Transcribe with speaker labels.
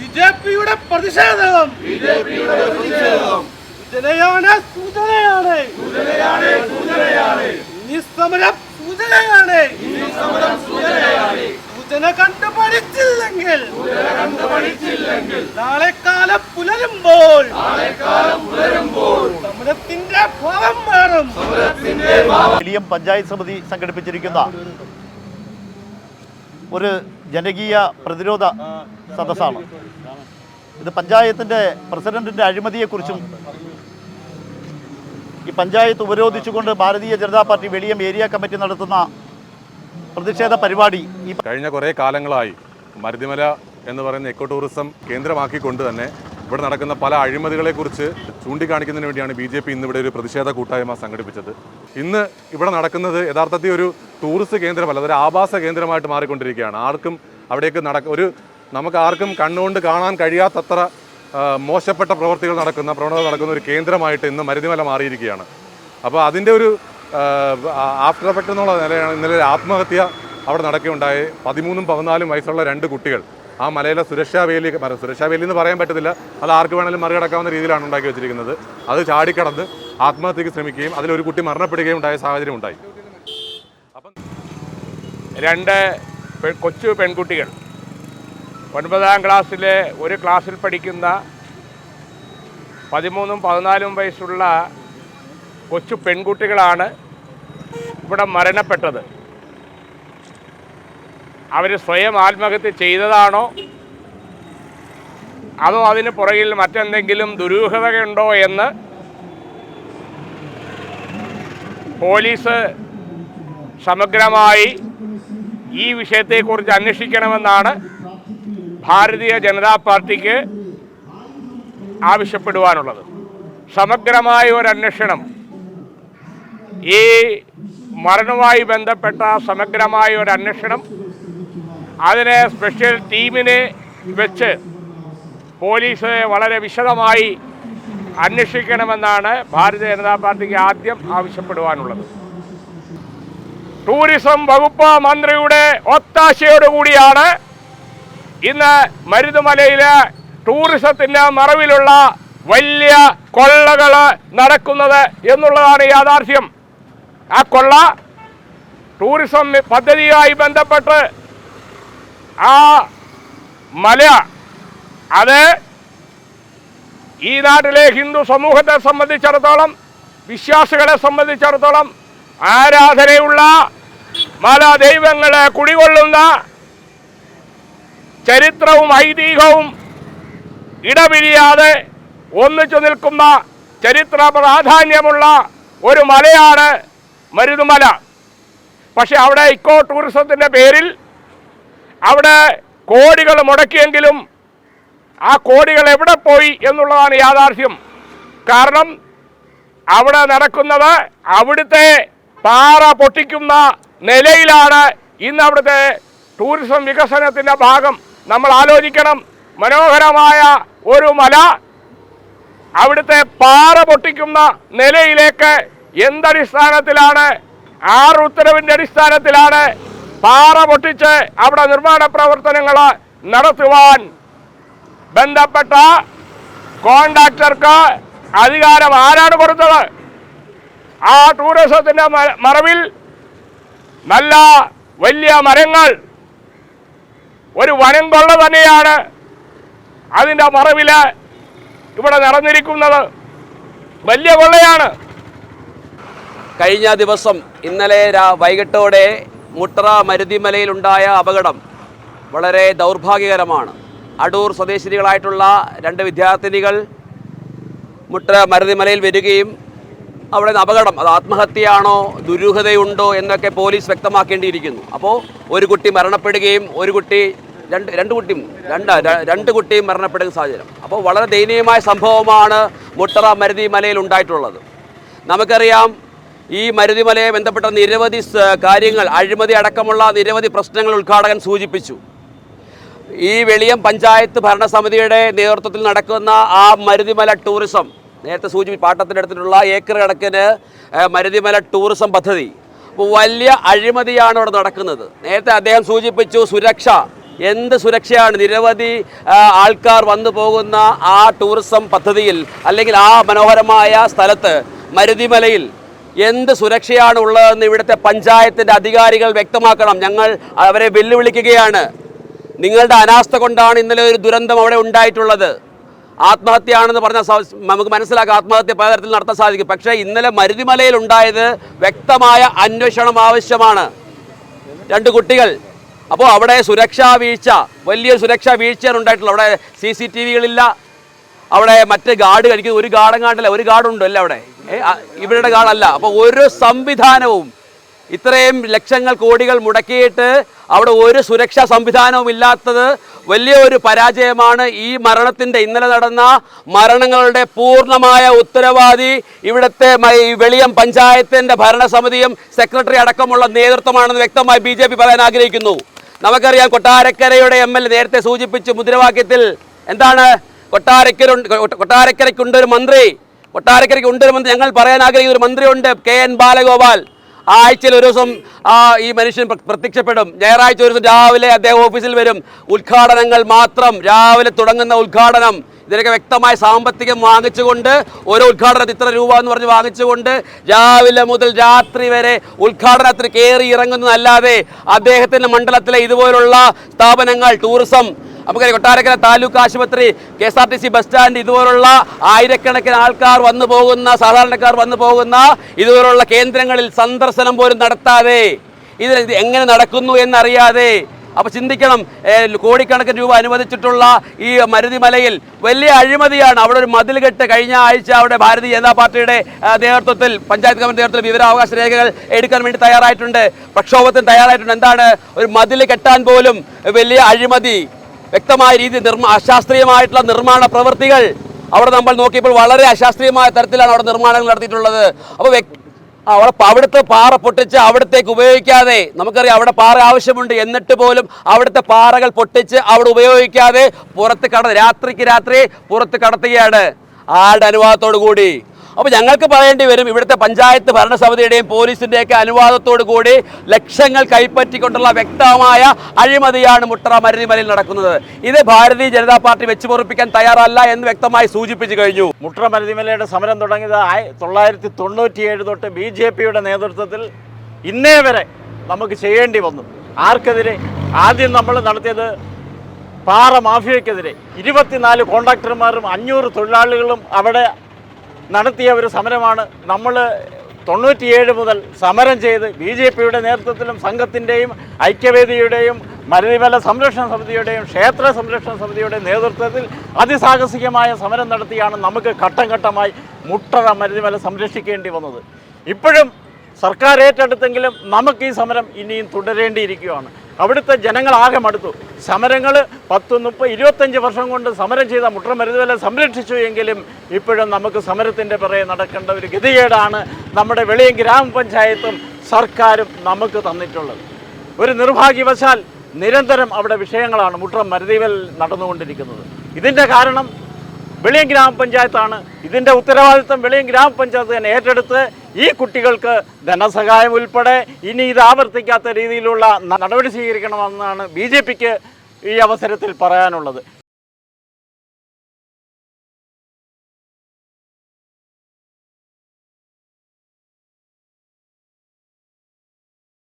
Speaker 1: ബിജെപിയുടെ പ്രതിഷേധം സൂചനയാണ് സൂചന കണ്ടുപഠിച്ചില്ലെങ്കിൽ നാളെ കാലം പുലരുമ്പോൾ സമരത്തിന്റെ ഭാവം മാറും.
Speaker 2: വലിയ പഞ്ചായത്ത് സമിതി സംഘടിപ്പിച്ചിരിക്കുന്ന ഒരു ജനകീയ പ്രതിരോധ സദസ്സാണ് ഇത്. പഞ്ചായത്തിൻ്റെ പ്രസിഡന്റിൻ്റെ അഴിമതിയെക്കുറിച്ചും ഈ panchayat ഉപരോധിച്ചുകൊണ്ട് Bharatiya Janata party Veliyam area committee നടത്തുന്ന പ്രതിഷേധ പരിപാടി
Speaker 3: കഴിഞ്ഞ കുറേ കാലങ്ങളായി മരുതിമല എന്ന് പറയുന്ന എക്കോ ടൂറിസം കേന്ദ്രമാക്കിക്കൊണ്ട് തന്നെ ഇവിടെ നടക്കുന്ന പല അഴിമതികളെക്കുറിച്ച് ചൂണ്ടിക്കാണിക്കുന്നതിന് വേണ്ടിയാണ് BJP ഇന്നിവിടെ ഒരു പ്രതിഷേധ കൂട്ടായ്മ സംഘടിപ്പിച്ചത്. ഇന്ന് ഇവിടെ നടക്കുന്നത് യഥാർത്ഥത്തിൽ ഒരു ടൂറിസ്റ്റ് കേന്ദ്രമല്ല, അതൊരു ആവാസ കേന്ദ്രമായിട്ട് മാറിക്കൊണ്ടിരിക്കുകയാണ്. ആർക്കും അവിടേക്ക് നമുക്ക് ആർക്കും കണ്ണുകൊണ്ട് കാണാൻ കഴിയാത്തത്ര മോശപ്പെട്ട പ്രവണത നടക്കുന്ന ഒരു കേന്ദ്രമായിട്ട് ഇന്ന് മരുതിമല മാറിയിരിക്കുകയാണ്. അപ്പോൾ അതിൻ്റെ ഒരു ആഫ്റ്റർ എഫക്റ്റ് എന്നുള്ള നിലയാണ് ഇന്നലെ ആത്മഹത്യ അവിടെ നടക്കുകയുണ്ടായി. 13ഉം 14ഉം വയസ്സുള്ള 2 കുട്ടികൾ ആ മലയിലെ സുരക്ഷാ വേലി എന്ന് പറയാൻ പറ്റത്തില്ല, അത് ആർക്ക് വേണമെങ്കിലും മറികടക്കാവുന്ന രീതിയിലാണ് ഉണ്ടാക്കി വെച്ചിരിക്കുന്നത്. അത് ചാടിക്കടന്ന് ആത്മഹത്യക്ക് ശ്രമിക്കുകയും അതിലൊരു കുട്ടി മരണപ്പെടുകയും ഉണ്ടായ സാഹചര്യം ഉണ്ടായി. അപ്പം
Speaker 4: 2 കൊച്ചു പെൺകുട്ടികൾ 9ാം ക്ലാസ്സിലെ ഒരു ക്ലാസ്സിൽ പഠിക്കുന്ന 13ഉം 14ഉം വയസ്സുള്ള കൊച്ചു പെൺകുട്ടികളാണ് ഇവിടെ മരണപ്പെട്ടത്. അവർ സ്വയം ആത്മഹത്യ ചെയ്തതാണോ അതോ അതിന് പുറകിൽ മറ്റെന്തെങ്കിലും ദുരൂഹതയുണ്ടോ എന്ന് പോലീസ് സമഗ്രമായി ഈ വിഷയത്തെക്കുറിച്ച് അന്വേഷിക്കണമെന്നാണ് ഭാരതീയ ജനതാ പാർട്ടിക്ക് ആവശ്യപ്പെടുവാനുള്ളത്. സമഗ്രമായ ഒരു അന്വേഷണം, ഈ മരണവുമായി ബന്ധപ്പെട്ട സമഗ്രമായ ഒരു അന്വേഷണം, അതിനെ സ്പെഷ്യൽ ടീമിനെ വെച്ച് പോലീസ് വളരെ വിശദമായി അന്വേഷിക്കണമെന്നാണ് ഭാരതീയ ജനതാ പാർട്ടിക്ക് ആദ്യം ആവശ്യപ്പെടുവാനുള്ളത്. ടൂറിസം വകുപ്പ് മന്ത്രിയുടെ ഒത്താശയോടുകൂടിയാണ് ഇന്ന് മരുതുമലയിലെ ടൂറിസത്തിൻ്റെ മറവിലുള്ള വലിയ കൊള്ളകൾ നടക്കുന്നത് എന്നുള്ളതാണ് യാഥാർത്ഥ്യം. ആ കൊള്ള ടൂറിസം പദ്ധതിയുമായി ബന്ധപ്പെട്ട് ആ മല അത് ഈ നാട്ടിലെ ഹിന്ദു സമൂഹത്തെ സംബന്ധിച്ചിടത്തോളം, വിശ്വാസികളെ സംബന്ധിച്ചിടത്തോളം ആരാധനയുള്ള മല ദൈവങ്ങളെ കുടികൊള്ളുന്ന ചരിത്രവും ഐതിഹ്യവും ഇടപിരിയാതെ ഒന്നിച്ചു നിൽക്കുന്ന ചരിത്ര പ്രാധാന്യമുള്ള ഒരു മലയാണ് മരുതുമല. പക്ഷെ അവിടെ ഇക്കോ ടൂറിസത്തിൻ്റെ പേരിൽ അവിടെ കോടികൾ മുടക്കിയെങ്കിലും ആ കോടികൾ എവിടെ പോയി എന്നുള്ളതാണ് യാഥാർത്ഥ്യം. കാരണം അവിടെ നടക്കുന്നത് അവിടുത്തെ പാറ പൊട്ടിക്കുന്ന നിലയിലാണ് ഇന്ന് അവിടുത്തെ ടൂറിസം വികസനത്തിൻ്റെ ഭാഗം. നമ്മൾ ആലോചിക്കണം, മനോഹരമായ ഒരു മല അവിടുത്തെ പാറ പൊട്ടിക്കുന്ന നിലയിലേക്ക് എന്തടിസ്ഥാനത്തിലാണ്, ആറ് ഉത്തരവിൻ്റെ അടിസ്ഥാനത്തിലാണ് പാറ പൊട്ടിച്ച് അവിടെ നിർമ്മാണ പ്രവർത്തനങ്ങൾ നടത്തുവാൻ ബന്ധപ്പെട്ട കോൺട്രാക്ടർക്ക് അധികാരം ആരാണ് കൊടുത്തത്? ആ ടൂറിസത്തിൻ്റെ മറവിൽ നല്ല വലിയ മരങ്ങൾ, ഒരു വനം കൊള്ള തന്നെയാണ് അതിൻ്റെ മറവിൽ ഇവിടെ നടന്നിരിക്കുന്നത്. വലിയ കൊള്ളയാണ്.
Speaker 5: കഴിഞ്ഞ ദിവസം ഇന്നലെ വൈകിട്ടോടെ മുട്ടറ മരുതിമലയിലുണ്ടായ അപകടം വളരെ ദൗർഭാഗ്യകരമാണ്. അടൂർ സ്വദേശിനികളായിട്ടുള്ള 2 വിദ്യാർത്ഥിനികൾ മുട്ടറ മരുതിമലയിൽ വരികയും അവിടെ അപകടം, അത് ആത്മഹത്യയാണോ ദുരൂഹതയുണ്ടോ എന്നൊക്കെ പോലീസ് വ്യക്തമാക്കേണ്ടിയിരിക്കുന്നു. അപ്പോൾ ഒരു കുട്ടി മരണപ്പെടുകയും രണ്ട് കുട്ടിയും മരണപ്പെടുന്ന സാഹചര്യം. അപ്പോൾ വളരെ ദയനീയമായ സംഭവമാണ് മുട്ടറ മരുതിമലയിൽ ഉണ്ടായിട്ടുള്ളത്. നമുക്കറിയാം, ഈ മരുതിമലയെ ബന്ധപ്പെട്ട നിരവധി കാര്യങ്ങൾ, അഴിമതി അടക്കമുള്ള നിരവധി പ്രശ്നങ്ങൾ ഉദ്ഘാടകൻ സൂചിപ്പിച്ചു. ഈ വെളിയം പഞ്ചായത്ത് ഭരണസമിതിയുടെ നേതൃത്വത്തിൽ നടക്കുന്ന ആ മരുതിമല ടൂറിസം, നേരത്തെ പാട്ടത്തിനെടുത്തിട്ടുള്ള ഏക്കർ കണക്കിന് മരുതിമല ടൂറിസം പദ്ധതി വലിയ അഴിമതിയാണ് അവിടെ നടക്കുന്നത്. നേരത്തെ അദ്ദേഹം സൂചിപ്പിച്ചു സുരക്ഷ. എന്ത് സുരക്ഷയാണ്? നിരവധി ആൾക്കാർ വന്നു പോകുന്ന ആ ടൂറിസം പദ്ധതിയിൽ അല്ലെങ്കിൽ ആ മനോഹരമായ സ്ഥലത്ത് മരുതിമലയിൽ എന്ത് സുരക്ഷയാണ് ഉള്ളതെന്ന് ഇവിടുത്തെ പഞ്ചായത്തിൻ്റെ അധികാരികൾ വ്യക്തമാക്കണം. ഞങ്ങൾ അവരെ വെല്ലുവിളിക്കുകയാണ്. നിങ്ങളുടെ അനാസ്ഥ കൊണ്ടാണ് ഇന്നലെ ഒരു ദുരന്തം അവിടെ ഉണ്ടായിട്ടുള്ളത്. ആത്മഹത്യയാണെന്ന് പറഞ്ഞാൽ നമുക്ക് മനസ്സിലാക്കാം, ആത്മഹത്യ പലതരത്തിൽ നടത്താൻ സാധിക്കും. പക്ഷേ ഇന്നലെ മരുതിമലയിൽ ഉണ്ടായത് വ്യക്തമായ അന്വേഷണം ആവശ്യമാണ്. 2 കുട്ടികൾ. അപ്പോൾ അവിടെ സുരക്ഷാ വീഴ്ച, വലിയൊരു സുരക്ഷാ വീഴ്ചയാണ് ഉണ്ടായിട്ടുള്ളത്. അവിടെ CCTVകളില്ല, അവിടെ മറ്റ് ഗാർഡ് കഴിക്കുന്ന ഒരു ഗാർഡെങ്ങാണ്ടല്ല, ഒരു ഗാർഡുണ്ടോ അല്ല അവിടെ, ഇവരുടെ ഗാർഡല്ല. അപ്പോൾ ഒരു സംവിധാനവും, ഇത്രയും ലക്ഷങ്ങൾ കോടികൾ മുടക്കിയിട്ട് അവിടെ ഒരു സുരക്ഷാ സംവിധാനവും ഇല്ലാത്തത് വലിയ ഒരു പരാജയമാണ്. ഈ മരണത്തിൻ്റെ, ഇന്നലെ നടന്ന മരണങ്ങളുടെ പൂർണ്ണമായ ഉത്തരവാദി ഇവിടുത്തെ വെളിയം പഞ്ചായത്തിൻ്റെ ഭരണസമിതിയും സെക്രട്ടറി അടക്കമുള്ള നേതൃത്വമാണെന്ന് വ്യക്തമായി BJP പറയാൻ ആഗ്രഹിക്കുന്നു. നമുക്കറിയാം, കൊട്ടാരക്കരയുടെ MLA നേരത്തെ സൂചിപ്പിച്ചു മുദ്രാവാക്യത്തിൽ എന്താണ്, കൊട്ടാരക്കരയ്ക്കുണ്ടൊരു മന്ത്രി, കൊട്ടാരക്കരയ്ക്കുണ്ടൊരു മന്ത്രി. ഞങ്ങൾ പറയാൻ ആഗ്രഹിക്കുന്ന ഒരു മന്ത്രിയുണ്ട്, KN ബാലഗോപാൽ. ആഴ്ചയിൽ ഒരു ദിവസം ഈ മനുഷ്യൻ പ്രത്യക്ഷപ്പെടും. ഞായറാഴ്ച ഒരു ദിവസം രാവിലെ അദ്ദേഹം ഓഫീസിൽ വരും. ഉദ്ഘാടനങ്ങൾ മാത്രം, രാവിലെ തുടങ്ങുന്ന ഉദ്ഘാടനം. ഇതിനൊക്കെ വ്യക്തമായ സാമ്പത്തികം വാങ്ങിച്ചുകൊണ്ട്, ഓരോ ഉദ്ഘാടനത്തിന് ഇത്ര രൂപ എന്ന് പറഞ്ഞ് വാങ്ങിച്ചുകൊണ്ട് രാവിലെ മുതൽ രാത്രി വരെ ഉദ്ഘാടനത്തിന് കയറി ഇറങ്ങുന്നതല്ലാതെ അദ്ദേഹത്തിൻ്റെ മണ്ഡലത്തിലെ ഇതുപോലുള്ള സ്ഥാപനങ്ങൾ, ടൂറിസം, നമുക്കറിയാം കൊട്ടാരക്കര താലൂക്ക് ആശുപത്രി, KSRTC ബസ് സ്റ്റാൻഡ്, ഇതുപോലുള്ള ആയിരക്കണക്കിന് ആൾക്കാർ വന്നു പോകുന്ന, സാധാരണക്കാർ വന്നു പോകുന്ന ഇതുപോലുള്ള കേന്ദ്രങ്ങളിൽ സന്ദർശനം പോലും നടത്താതെ ഇത് എങ്ങനെ നടക്കുന്നു എന്നറിയാതെ. അപ്പോൾ ചിന്തിക്കണം, കോടിക്കണക്കിന് രൂപ അനുവദിച്ചിട്ടുള്ള ഈ മരുതിമലയിൽ വലിയ അഴിമതിയാണ്. അവിടെ ഒരു മതിൽ കെട്ട് കഴിഞ്ഞ ആഴ്ച അവിടെ ഭാരതീയ ജനതാ പാർട്ടിയുടെ നേതൃത്വത്തിൽ, പഞ്ചായത്ത് കമ്മിറ്റി നേതൃത്വത്തിൽ വിവരാവകാശ രേഖകൾ എടുക്കാൻ വേണ്ടി തയ്യാറായിട്ടുണ്ട്, പ്രക്ഷോഭത്തിന് തയ്യാറായിട്ടുണ്ട്. എന്താണ്, ഒരു മതിൽ കെട്ടാൻ പോലും വലിയ അഴിമതി, വ്യക്തമായ രീതി, അശാസ്ത്രീയമായിട്ടുള്ള നിർമ്മാണ പ്രവൃത്തികൾ അവിടെ നമ്മൾ നോക്കിയപ്പോൾ വളരെ അശാസ്ത്രീയമായ തരത്തിലാണ് അവിടെ നിർമ്മാണങ്ങൾ നടത്തിയിട്ടുള്ളത്. അപ്പോൾ അവിടുത്തെ പാറ പൊട്ടിച്ച് അവിടത്തേക്ക് ഉപയോഗിക്കാതെ, നമുക്കറിയാം അവിടെ പാറ ആവശ്യമുണ്ട്, എന്നിട്ട് പോലും അവിടുത്തെ പാറകൾ പൊട്ടിച്ച് അവിടെ ഉപയോഗിക്കാതെ രാത്രിക്ക് രാത്രി പുറത്ത് കടത്തുകയാണ് ആരുടെ അനുവാദത്തോടു കൂടി. അപ്പോൾ ഞങ്ങൾക്ക് പറയേണ്ടി വരും, ഇവിടുത്തെ പഞ്ചായത്ത് ഭരണസമിതിയുടെയും പോലീസിൻ്റെയൊക്കെ അനുവാദത്തോടു കൂടി ലക്ഷങ്ങൾ കൈപ്പറ്റിക്കൊണ്ടുള്ള വ്യക്തമായ അഴിമതിയാണ് മുട്ടറ മരുതിമലയിൽ നടക്കുന്നത്. ഇത് ഭാരതീയ ജനതാ പാർട്ടി വെച്ച് പൊറുപ്പിക്കാൻ തയ്യാറല്ല എന്ന് വ്യക്തമായി സൂചിപ്പിച്ചു കഴിഞ്ഞു.
Speaker 2: മുട്ടറ മരുതിമലയുടെ സമരം തുടങ്ങിയത് 1997 തൊട്ട് BJPയുടെ നേതൃത്വത്തിൽ ഇന്നേ വരെ നമുക്ക് ചെയ്യേണ്ടി വന്നു. ആർക്കെതിരെ? ആദ്യം നമ്മൾ നടത്തിയത് പാറ മാഫിയക്കെതിരെ. 24 കോൺട്രാക്ടർമാരും 500 തൊഴിലാളികളും അവിടെ നടത്തിയ ഒരു സമരമാണ്. നമ്മൾ 97 മുതൽ സമരം ചെയ്ത് BJPയുടെ നേതൃത്വത്തിലും സംഘത്തിൻ്റെയും ഐക്യവേദിയുടെയും മരുതിമല സംരക്ഷണ സമിതിയുടെയും ക്ഷേത്ര സംരക്ഷണ സമിതിയുടെയും നേതൃത്വത്തിൽ അതിസാഹസികമായ സമരം നടത്തിയാണ് നമുക്ക് ഘട്ടം ഘട്ടമായി മുട്ടറ മരുതിമല സംരക്ഷിക്കേണ്ടി വന്നത്. ഇപ്പോഴും സർക്കാർ ഏറ്റെടുത്തെങ്കിലും നമുക്ക് ഈ സമരം ഇനിയും തുടരേണ്ടിയിരിക്കുകയാണ്. അവിടുത്തെ ജനങ്ങളാകെ മടുത്തു. സമരങ്ങൾ 10, 30, 25 വർഷം കൊണ്ട് സമരം ചെയ്ത മുട്ടറ മരുതിമല സംരക്ഷിച്ചു എങ്കിലും ഇപ്പോഴും നമുക്ക് സമരത്തിൻ്റെ പിറകെ നടക്കേണ്ട ഒരു ഗതികേടാണ് നമ്മുടെ വെളിയം ഗ്രാമപഞ്ചായത്തും സർക്കാരും നമുക്ക് തന്നിട്ടുള്ളത്. ഒരു നിർഭാഗ്യവശാൽ നിരന്തരം അവിടെ വിഷയങ്ങളാണ് മുട്ടറ മരുതിമല നടന്നുകൊണ്ടിരിക്കുന്നത്. ഇതിൻ്റെ കാരണം വെളിയം ഗ്രാമപഞ്ചായത്താണ്. ഇതിൻ്റെ ഉത്തരവാദിത്വം വെളിയം ഗ്രാമപഞ്ചായത്ത് തന്നെ ഏറ്റെടുത്ത് ഈ കുട്ടികൾക്ക് ധനസഹായം ഉൾപ്പെടെ ഇനി ഇത് ആവർത്തിക്കാത്ത രീതിയിലുള്ള നടപടി സ്വീകരിക്കണമെന്നാണ് BJPക്ക് ഈ അവസരത്തിൽ പറയാനുള്ളത്.